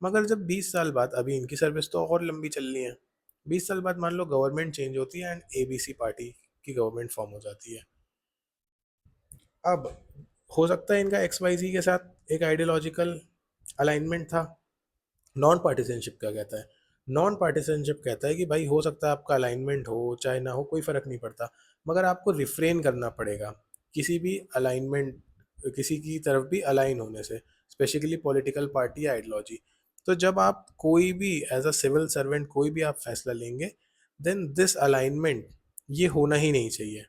मगर जब 20 साल बाद, अभी इनकी सर्विस तो और लंबी चलनी है, 20 साल बाद मान लो गवर्नमेंट चेंज होती है एंड एबीसी पार्टी की गवर्नमेंट फॉर्म हो जाती है. अब हो सकता है इनका एक्स वाई जी के साथ एक आइडियोलॉजिकल अलाइनमेंट था. नॉन पार्टिसनशिप क्या कहता है, नॉन पार्टिसनशिप कहता है कि भाई हो सकता है आपका अलाइनमेंट हो चाहे ना हो, कोई फ़र्क नहीं पड़ता, मगर आपको रिफ्रेन करना पड़ेगा किसी भी अलाइनमेंट, किसी की तरफ भी अलाइन होने से, स्पेसिफिकली पॉलिटिकल पार्टी या आइडियोलॉजी. तो जब आप कोई भी एज अ सिविल सर्वेंट कोई भी आप फैसला लेंगे, देन दिस अलाइनमेंट ये होना ही नहीं चाहिए.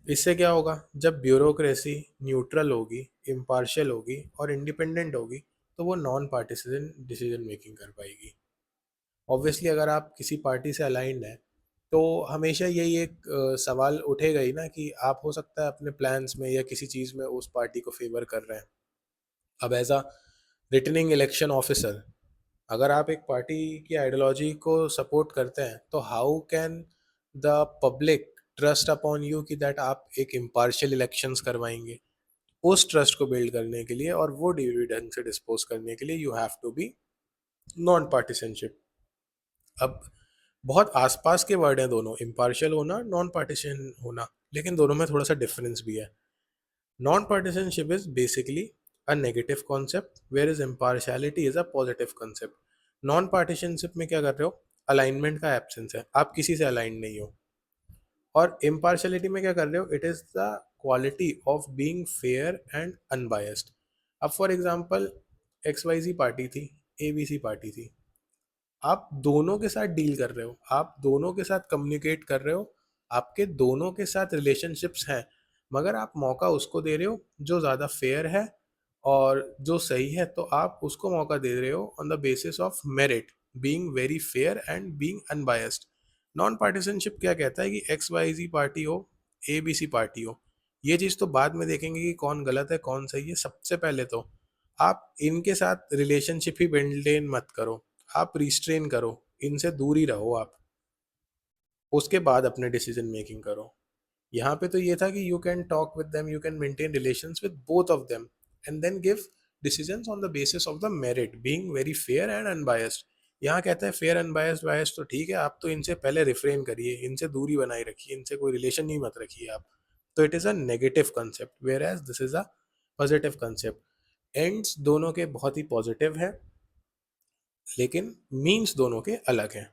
इससे क्या होगा, जब ब्यूरोक्रेसी न्यूट्रल होगी, इम्पार्शियल होगी और इंडिपेंडेंट होगी, तो वो नॉन पार्टिसन डिसीजन मेकिंग कर पाएगी. ऑब्वियसली अगर आप किसी पार्टी से अलाइंड हैं, तो हमेशा यही एक सवाल उठेगा ही ना कि आप हो सकता है अपने प्लान्स में या किसी चीज़ में उस पार्टी को फेवर कर रहे हैं. अब as a returning election officer, अगर आप एक पार्टी की आइडियोलॉजी को सपोर्ट करते हैं, तो how can the public trust upon you कि दैट आप एक इम्पार्शियल इलेक्शंस करवाएंगे. उस ट्रस्ट को बिल्ड करने के लिए और वो डिविडेंड से डिस्पोज करने के लिए you have to be non partisanship. अब बहुत आसपास के वर्ड हैं दोनों, इम्पार्शियल होना, नॉन पार्टिशन होना, लेकिन दोनों में थोड़ा सा डिफरेंस भी है. Non partisanship is basically a negative concept, where is impartiality is a positive concept. Non partisanship में क्या कर रहे हो, अलाइनमेंट का एब्सेंस है, आप किसी से अलाइन नहीं हो. और इम्पार्शलिटी में क्या कर रहे हो, it is the quality of being fair and unbiased. अब for example X Y Z party थी, ए बी सी पार्टी थी, आप दोनों के साथ डील कर रहे हो, आप दोनों के साथ कम्युनिकेट कर रहे हो, आपके दोनों के साथ रिलेशनशिप्स हैं, मगर आप मौका उसको दे रहे हो जो ज़्यादा फेयर है और जो सही है, तो आप उसको मौका दे रहे हो on the basis of merit, being very fair and being unbiased. Non partisanship क्या कहता है कि एक्स वाई जी पार्टी हो, ए बी सी पार्टी हो, ये चीज़ तो बाद में देखेंगे कि कौन गलत है कौन सही है. सबसे पहले तो आप इनके साथ रिलेशनशिप ही मेंटेन मत करो, आप रिस्ट्रेन करो, इनसे दूर ही रहो आप, उसके बाद अपने डिसीजन मेकिंग करो. यहाँ पे तो ये था कि you can talk with them, you can maintain relations with both of them, and then give decisions on the basis of the merit, being very fair and unbiased. यहाँ कहता है फेयर अनबायस्ड बायस तो ठीक है, आप तो इनसे पहले रिफ्रेन करिए, इनसे दूरी बनाए रखिए, इनसे कोई रिलेशन ही मत रखिए आप। तो it is a negative concept whereas this is a positive concept. Ends दोनों के बहुत ही पॉजिटिव है, लेकिन मीन्स दोनों के अलग हैं।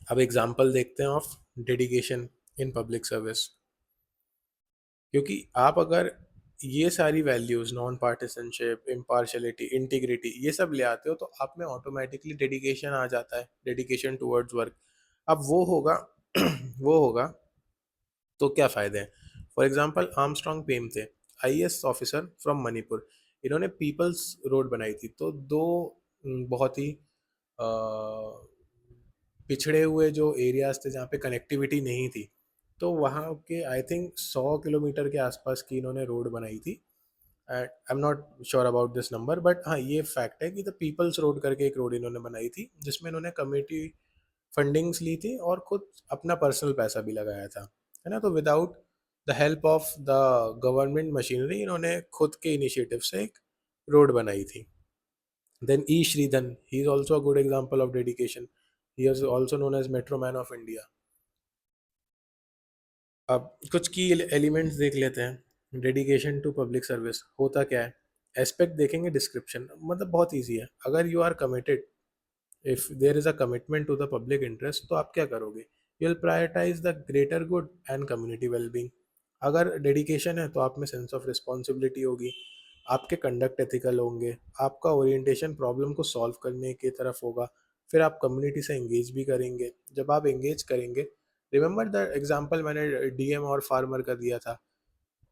अब एग्जाम्पल देखते हैं of dedication in public service. क्योंकि आप अगर ये सारी values, non partisanship, impartiality, integrity, ये सब ले आते हो तो आप में ऑटोमेटिकली डेडिकेशन आ जाता है, डेडिकेशन टुवर्ड्स वर्क। अब वो होगा वो होगा तो क्या फ़ायदे हैं? फॉर एग्जांपल आर्मस्ट्रॉन्ग पेम थे, आईएएस ऑफिसर फ्रॉम मणिपुर। इन्होंने पीपल्स रोड बनाई थी, तो दो बहुत ही अ, पिछड़े हुए जो एरियाज थे जहाँ पे कनेक्टिविटी नहीं थी, तो वहाँ के आई थिंक 100 किलोमीटर के आसपास की इन्होंने रोड बनाई थी। I am not sure about this number, but हाँ ये फैक्ट है कि द पीपल्स रोड करके एक रोड इन्होंने बनाई थी, जिसमें इन्होंने कम्युनिटी फंडिंग्स ली थी और खुद अपना पर्सनल पैसा भी लगाया था, है ना। तो without the help of the government machinery इन्होंने खुद के इनिशिएटिव से एक रोड बनाई थी। Then E Sreedharan, he is also a good example of dedication. He is also known as metro man of India. अब कुछ की एलिमेंट्स देख लेते हैं। डेडिकेशन टू पब्लिक सर्विस होता क्या है? एस्पेक्ट देखेंगे, डिस्क्रिप्शन, मतलब बहुत ईजी है। अगर you are committed, if there is a commitment to the public interest, तो आप क्या करोगे? You will prioritise the greater good and community wellbeing. अगर डेडिकेशन है तो आप में सेंस ऑफ रिस्पॉन्सिबिलिटी होगी, आपके कंडक्ट एथिकल होंगे, आपका ओरिएंटेशन प्रॉब्लम को सॉल्व करने की तरफ होगा, फिर आप कम्युनिटी से एंगेज भी करेंगे। जब आप एंगेज करेंगे, रिमेंबर द एग्जाम्पल मैंने डीएम और फार्मर का दिया था,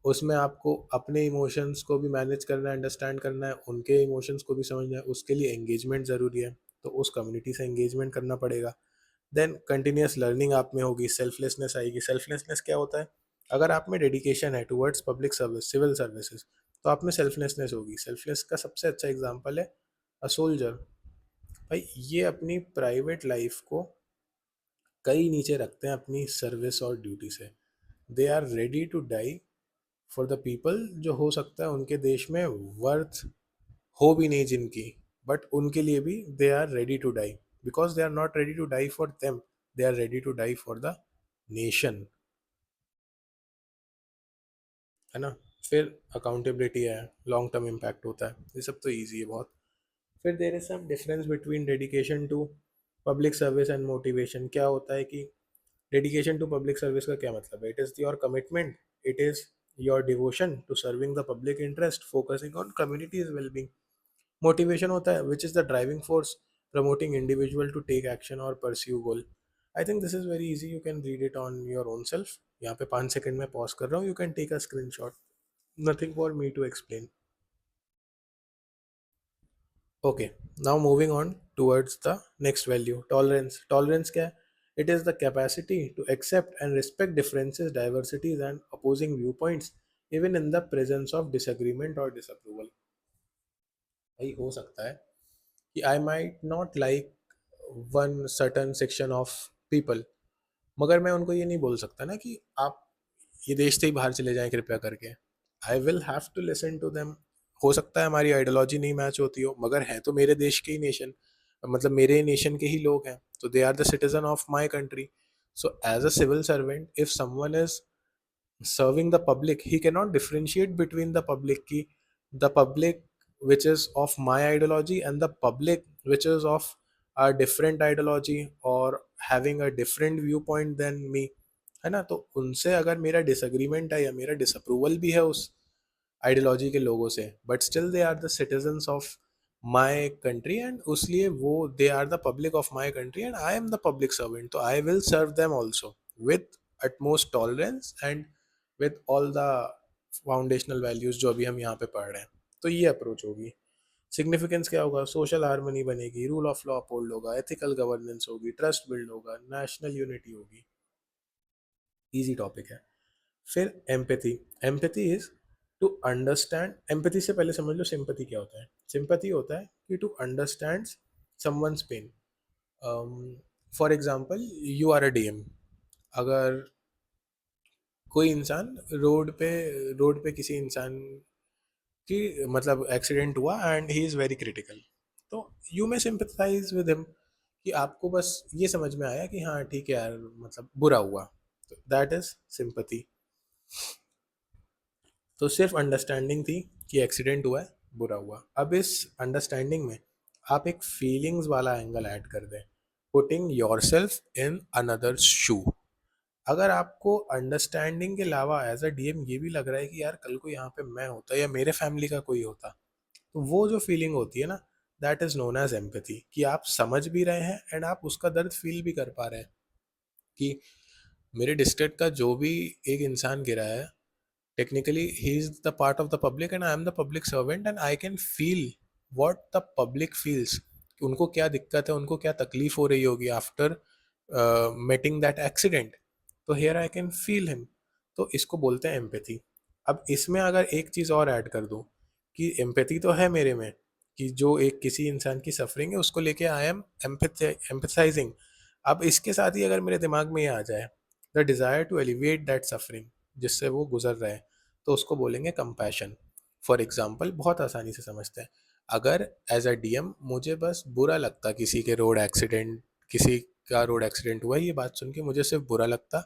उसमें आपको अपने इमोशंस को भी मैनेज करना है, अंडरस्टैंड करना है, उनके इमोशंस को भी समझना है, उसके लिए एंगेजमेंट ज़रूरी है। तो उस कम्युनिटी से एंगेजमेंट करना पड़ेगा। देन कंटिन्यूस लर्निंग आप में होगी, सेल्फलेसनेस आएगी। सेल्फलेसनेस क्या होता है? अगर आप में डेडिकेशन है towards public service, civil services, तो आप में सेल्फलेसनेस होगी। सेल्फलेस का सबसे अच्छा एग्जाम्पल है अ सोल्जर। भाई ये अपनी प्राइवेट लाइफ को कई नीचे रखते हैं अपनी सर्विस और ड्यूटी से। They are ready to die for the people, जो हो सकता है उनके देश में वर्थ हो भी नहीं जिनकी, बट उनके लिए भी they are ready to die, because they are not ready to die for them, they are ready to die for the nation, है ना। फिर अकाउंटेबिलिटी है, लॉन्ग टर्म इम्पैक्ट होता है, ये सब तो ईजी है बहुत। फिर there is some difference between dedication to public service and motivation. क्या होता है कि डेडिकेशन टू पब्लिक सर्विस का क्या मतलब है? It is your commitment, it is your devotion to serving the public interest, focusing on communities wellbeing. Motivation होता है which is the driving force promoting individual to take action और pursue goal. I think this is very easy, you can read it on your own self. यहाँ पे 5 second में pause कर रहा हूँ, you can take a screenshot, nothing for me to explain. Okay, now moving on towards the next value, tolerance. Tolerance क्या है? It is the capacity to accept and respect differences, diversities and opposing viewpoints, even in the presence of disagreement और disapproval. भाई हो सकता है कि I might not like one certain section of people, मगर मैं उनको ये नहीं बोल सकता ना कि आप ये देश से ही बाहर चले जाएं कृपया करके। I will have to listen to them. हो सकता है हमारी आइडियोलॉजी नहीं मैच होती हो, मगर हैं तो मेरे देश के ही नेशन, मतलब मेरे नेशन के ही लोग हैं, तो they are the citizen of my country. So as a civil servant, if someone is serving the public, he cannot differentiate between the public की the public which is of my ideology and the public which is of a different ideology or having a different viewpoint than me, है ना। तो उनसे अगर मेरा disagreement है या मेरा डिसअप्रूवल भी है उस आइडियोलॉजी के लोगों से, but still they are the citizens of my country, and उसलिए वो they are the public of my country and I am the public servant, तो I will serve them also with utmost tolerance and with all the foundational values जो अभी हम यहाँ पे पढ़ रहे हैं। तो ये अप्रोच होगी। सिग्निफिकेंस क्या होगा? सोशल हार्मनी बनेगी, रूल ऑफ लॉ अपहोल्ड होगा, एथिकल गवर्नेंस होगी, ट्रस्ट बिल्ड होगा, नेशनल यूनिटी होगी। इजी टॉपिक है। फिर empathy. Empathy is to understand, empathy से पहले समझ लो सिंपैथी क्या होता है। सिंपैथी होता है कि to understand someone's pain. For example, you are a DM, अगर कोई इंसान रोड पे किसी इंसान की मतलब एक्सीडेंट हुआ and he is very critical, तो you may sympathise with him, कि आपको बस ये समझ में आया कि हाँ ठीक है यार, मतलब बुरा हुआ, तो दैट इज सिंपथी। तो सिर्फ अंडरस्टैंडिंग थी कि एक्सीडेंट हुआ है, बुरा हुआ। अब इस अंडरस्टैंडिंग में आप एक फीलिंग्स वाला एंगल ऐड कर दें, putting yourself in another shoe. अगर आपको अंडरस्टैंडिंग के अलावा एज अ डीएम ये भी लग रहा है कि यार कल को यहाँ पे मैं होता या मेरे फैमिली का कोई होता, तो वो जो फीलिंग होती है ना, that is known as empathy, कि आप समझ भी रहे हैं एंड आप उसका दर्द फील भी कर पा रहे हैं, कि मेरे डिस्ट्रिक्ट का जो भी एक इंसान गिरा है, technically he is the part of the public and I am the public servant and I can feel what the public feels, कि उनको क्या दिक्कत है, उनको क्या तकलीफ हो रही होगी आफ्टर meeting that accident। तो here I can feel him। तो इसको बोलते हैं एम्पैथी। अब इसमें अगर एक चीज़ और ऐड कर दूं, कि एम्पैथी तो है मेरे में, कि जो एक किसी इंसान की सफरिंग है उसको लेके आई एम एम्पैथाइजिंग। अब इसके साथ ही अगर मेरे दिमाग में ये आ जाए, the desire to elevate that suffering, जिससे वो गुजर रहे हैं, तो उसको बोलेंगे कंपैशन। फॉर एग्जाम्पल बहुत आसानी से समझते हैं, अगर एज अ डीएम मुझे बस बुरा लगता किसी के रोड एक्सीडेंट, किसी का रोड एक्सीडेंट हुआ, ये बात सुन के मुझे सिर्फ बुरा लगता,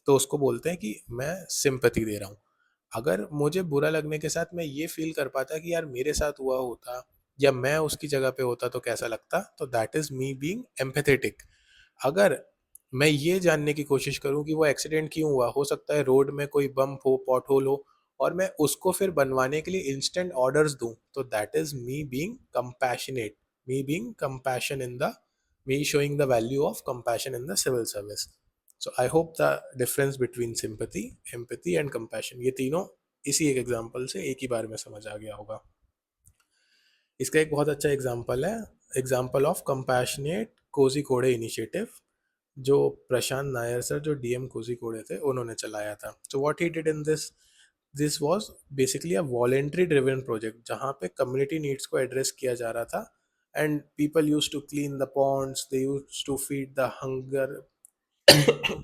तो उसको बोलते हैं कि मैं सिंपैथी दे रहा हूँ। अगर मुझे बुरा लगने के साथ मैं ये फील कर पाता कि यार मेरे साथ हुआ होता या मैं उसकी जगह पे होता तो कैसा लगता, तो that is me being empathetic. अगर मैं ये जानने की कोशिश करूं कि वो एक्सीडेंट क्यों हुआ, हो सकता है रोड में कोई बम्प हो, पॉट होल हो, और मैं उसको फिर बनवाने के लिए इंस्टेंट ऑर्डर्स दूं, तो that is me being compassionate, me being compassion in the, me showing the value of compassion in the civil service। So I hope the difference between sympathy, empathy and compassion, ये तीनों इसी एक example से एक ही बार में समझ आ गया होगा। इसका एक बहुत अच्छा एग्जांपल है, example of compassionate Kozhikode initiative, जो प्रशांत नायर सर, जो डीएम कोझिकोडे थे, उन्होंने चलाया था। So what he did in this, this was basically a voluntary driven project, जहाँ पे कम्युनिटी नीड्स को एड्रेस किया जा रहा था, and people used to clean the ponds, they used to feed the hunger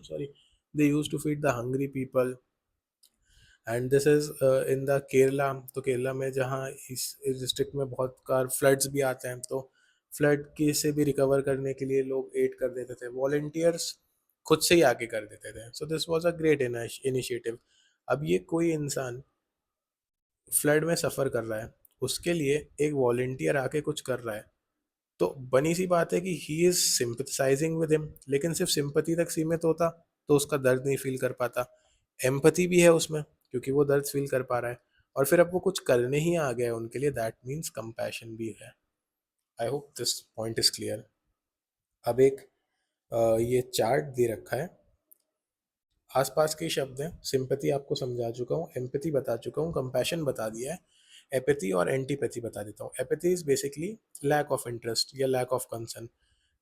sorry, they used to feed the hungry people। And this is in the Kerala. तो केरला में जहाँ इस डिस्ट्रिक्ट में बहुत कार फ्लड्स भी आते हैं, तो फ्लड के से भी रिकवर करने के लिए लोग एड कर देते थे, वॉलेंटियर्स खुद से ही आके कर देते थे। So this was a great initiative. अब ये कोई इंसान फ्लड में सफ़र कर रहा है, उसके लिए एक वॉलेंटियर आके कुछ कर रहा है, तो बनी सी बात है कि ही इज सिंपथसाइजिंग विद हिम, लेकिन सिर्फ सिंपथी तक सीमित होता तो उसका दर्द नहीं फील कर पाता। एम्पथी भी है उसमें, क्योंकि वो दर्द फील कर पा रहा है, और फिर अब वो कुछ करने ही आ गया है उनके लिए, दैट मीन्स कंपैशन भी है। I hope this point is clear. अब एक ये चार्ट दे रखा है, आसपास के शब्द हैं, सिंपैथी आपको समझा चुका हूँ, एम्पैथी बता चुका हूँ, कंपैशन बता दिया है, एपैथी और एंटीपैथी बता देता हूँ। Apathy is basically lack of interest या lack of concern.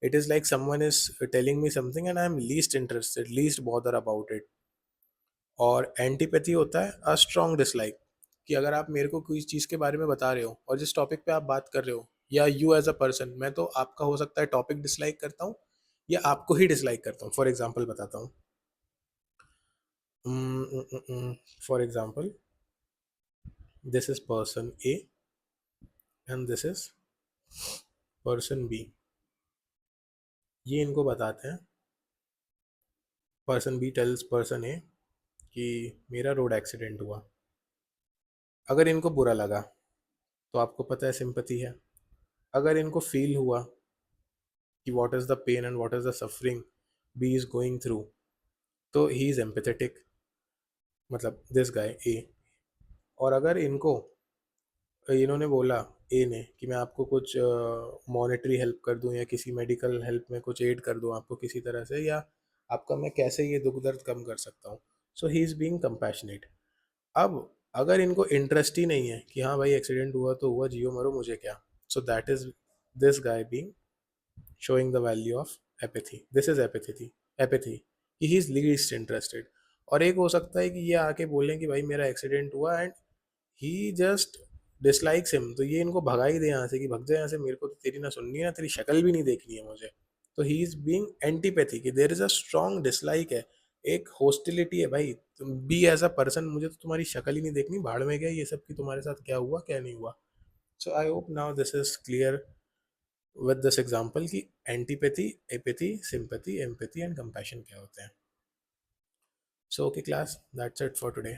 It is like someone is telling me something and I am least interested, least bother about it। और एंटीपैथी होता है अ स्ट्रॉन्ग डिसलाइक, कि अगर आप मेरे को कोई चीज़ के बारे में बता रहे हो और जिस टॉपिक पे आप बात कर रहे हो, या यू एज अ पर्सन, मैं तो आपका हो सकता है टॉपिक डिसलाइक करता हूँ या आपको ही डिसलाइक करता हूँ। फॉर एग्जाम्पल बताता हूँ, for example, this is person A and this is person B. ये इनको बताते हैं, person B tells person A कि मेरा रोड एक्सीडेंट हुआ। अगर इनको बुरा लगा तो आपको पता है सिंपैथी है। अगर इनको फील हुआ कि what is the pain and what is the suffering B is going through, तो ही इज एम्पैथेटिक, मतलब दिस गाय ए। और अगर इनको, इन्होंने बोला ए ने कि मैं आपको कुछ मॉनेटरी हेल्प कर दूं या किसी मेडिकल हेल्प में कुछ एड कर दूं आपको किसी तरह से, या आपका मैं कैसे ये दुख दर्द कम कर सकता हूँ, सो ही इज़ बीइंग कंपैशनेट। अब अगर इनको इंटरेस्ट ही नहीं है कि हाँ भाई एक्सीडेंट हुआ तो हुआ, जियो मरो मुझे क्या, so that is this guy being showing the value of apathy। this is apathy कि he is least interested। और एक हो सकता है कि ये आके बोलें कि भाई मेरा एक्सीडेंट हुआ and he just dislikes him, तो ये इनको भगा ही दे यहाँ से कि भग जाए यहाँ से, मेरे को तो तेरी ना सुननी है ना तेरी शक्ल भी नहीं देखनी है मुझे। तो ही इज बीइंग एंटीपैथी, कि there is a strong dislike है, एक हॉस्टिलिटी है, भाई तुम बी एज अ पर्सन, मुझे तो तुम्हारी शक्ल ही नहीं देखनी, भाड़ में गया ये सब कि तुम्हारे साथ क्या हुआ क्या नहीं हुआ। So I hope now this is clear with this example कि antipathy, apathy, sympathy, empathy and compassion क्या होते हैं. So okay class, that's it for today.